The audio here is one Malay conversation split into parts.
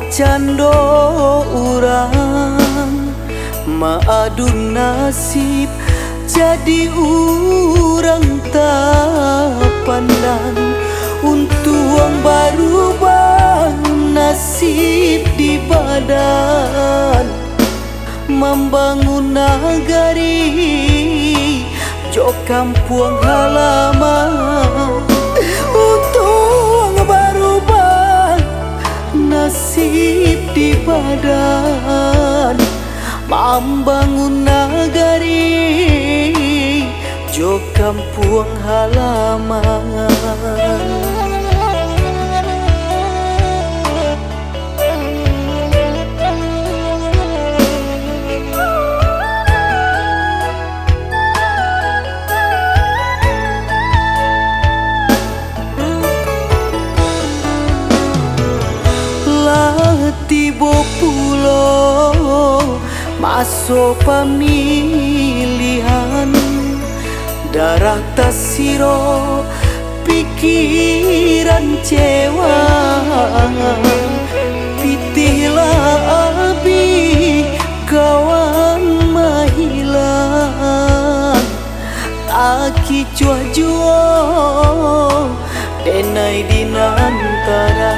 cando urang maadun nasib jadi urang tak pandang untuang baru bang nasib di badan membangun nagari jo kampung halaman untuang baru bang nasib di badan membangun nagari jo kampung halaman. Tibo pulo masuk pemilihan darah tasiro pikiran cewa pitihlah abi kawan mahilang aki cua juo denai dinantara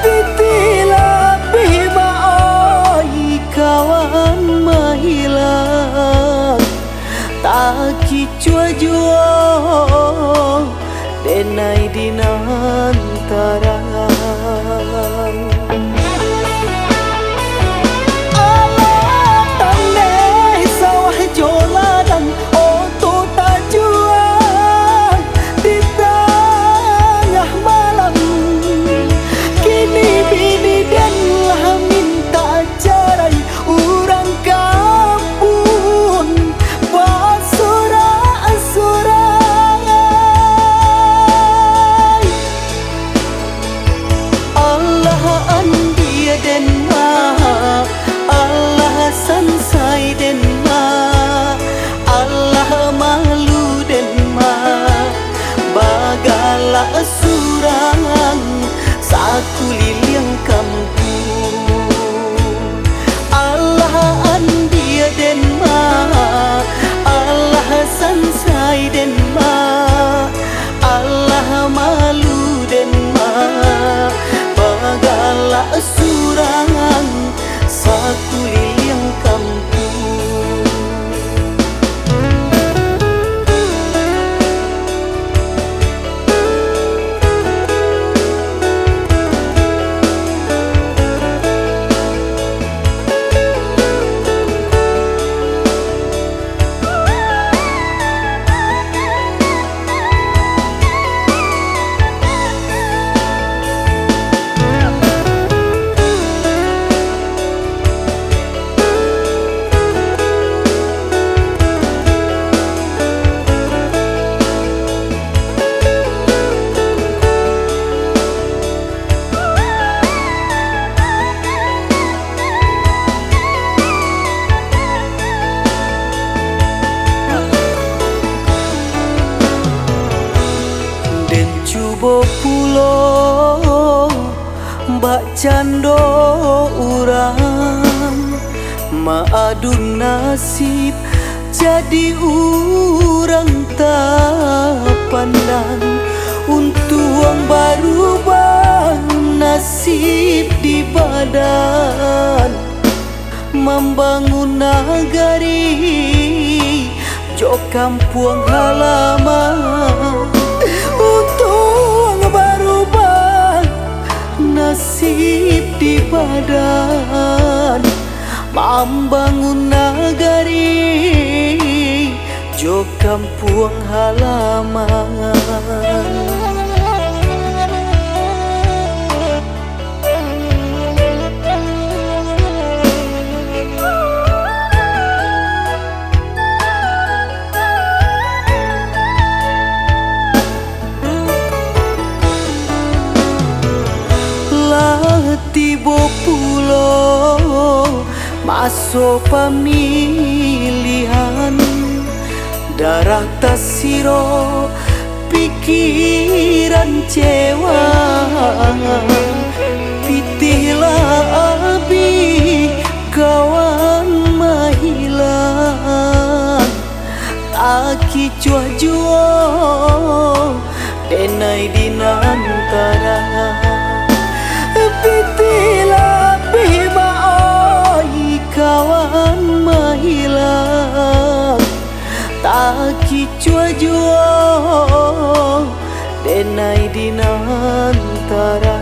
pitila bima oi kawan mahilang taki cua juo denai dinantara alat tandai sawah joladan oto tajuan di tengah malam bini dan lah minta carai urang kampung basurai Allah andia den ma Allah sansai den ma Allah malu den ma bagala surang saku liliang kampung Allah andia den ma Allah sansai den ma Allah malu den ma bagala surang saku liliang kampung. Cubo pulo mbak cando urang maadun nasib jadi urang tak pandang untuang baru bang nasib di badan membangun nagari jo kampung halaman untuang baru bang nasib di badan membangun nagari jo kampung halaman. Tibo pulo masuk pemilihan darah tasiro pikiran cewa Bila abi kawan mahilang aki cua juo denai dinantara pitila bima oi kawan mahilang taki cua juo denai dinantara